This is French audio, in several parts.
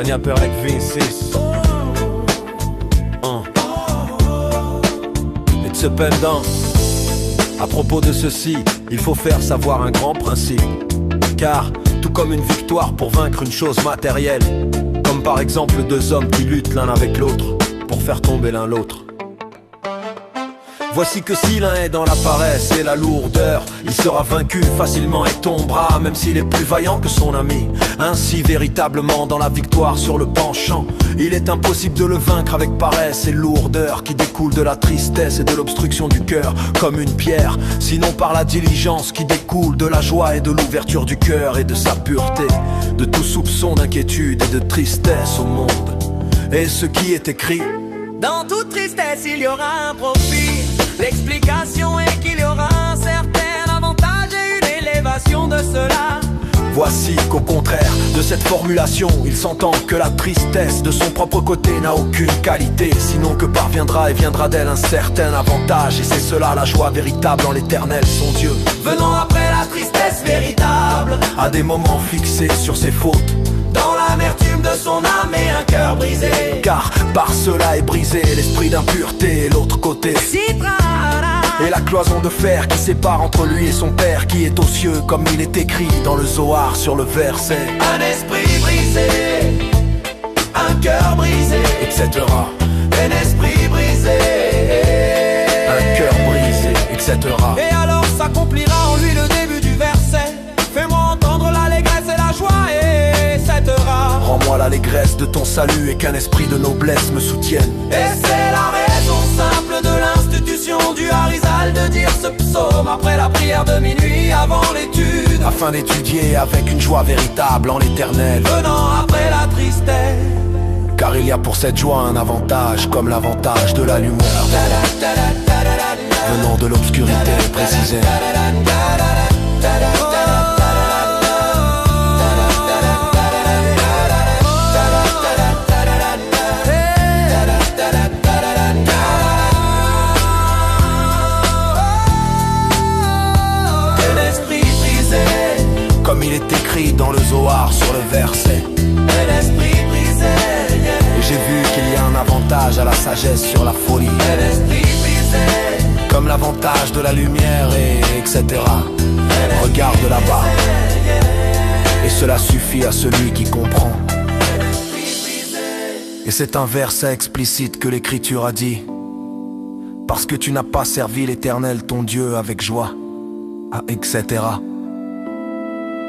Tania Perek V6 Et cependant, à propos de ceci, il faut faire savoir un grand principe. Car, tout comme une victoire pour vaincre une chose matérielle, comme par exemple deux hommes qui luttent l'un avec l'autre pour faire tomber l'un l'autre, voici que si l'un est dans la paresse et la lourdeur, il sera vaincu facilement et tombera, même s'il est plus vaillant que son ami. Ainsi véritablement dans la victoire sur le penchant, il est impossible de le vaincre avec paresse et lourdeur, qui découle de la tristesse et de l'obstruction du cœur comme une pierre, sinon par la diligence qui découle de la joie et de l'ouverture du cœur et de sa pureté, de tout soupçon d'inquiétude et de tristesse au monde. Et ce qui est écrit: dans toute tristesse il y aura un profit. L'explication est qu'il y aura un certain avantage et une élévation de cela. Voici qu'au contraire de cette formulation, il s'entend que la tristesse de son propre côté n'a aucune qualité, sinon que parviendra et viendra d'elle un certain avantage. Et c'est cela la joie véritable en l'éternel son Dieu, venant après la tristesse véritable, à des moments fixés sur ses fautes, dans l'amertume de son âme et un cœur brisé. Car par cela est brisé l'esprit d'impureté et l'autre côté, et la cloison de fer qui sépare entre lui et son père, qui est aux cieux, comme il est écrit dans le Zohar sur le verset: un esprit brisé, un cœur brisé, etc. Un esprit brisé, un cœur brisé, etc. Et alors s'accomplira en lui le début du verset: fais-moi entendre l'allégresse et la joie, et etc. Rends-moi l'allégresse de ton salut et qu'un esprit de noblesse me soutienne. Et c'est la raison simple de l'institution du Harizal de dire ce psaume après la prière de minuit avant l'étude, afin d'étudier avec une joie véritable en l'éternel, venant après la tristesse. Car il y a pour cette joie un avantage, comme l'avantage de la lumière venant de l'obscurité précisément. Comme il est écrit dans le Zohar sur le verset: un esprit brisé, et j'ai vu qu'il y a un avantage à la sagesse sur la folie, un esprit brisé, comme l'avantage de la lumière et etc. Regarde là-bas, et cela suffit à celui qui comprend. Et c'est un verset explicite que l'Écriture a dit: parce que tu n'as pas servi l'Éternel ton Dieu avec joie, etc.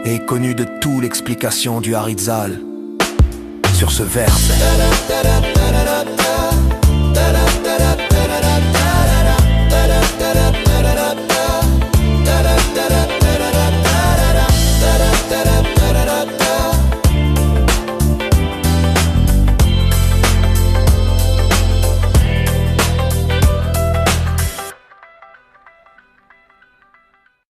Et est connu de tout l'explication du Harizal sur ce verset.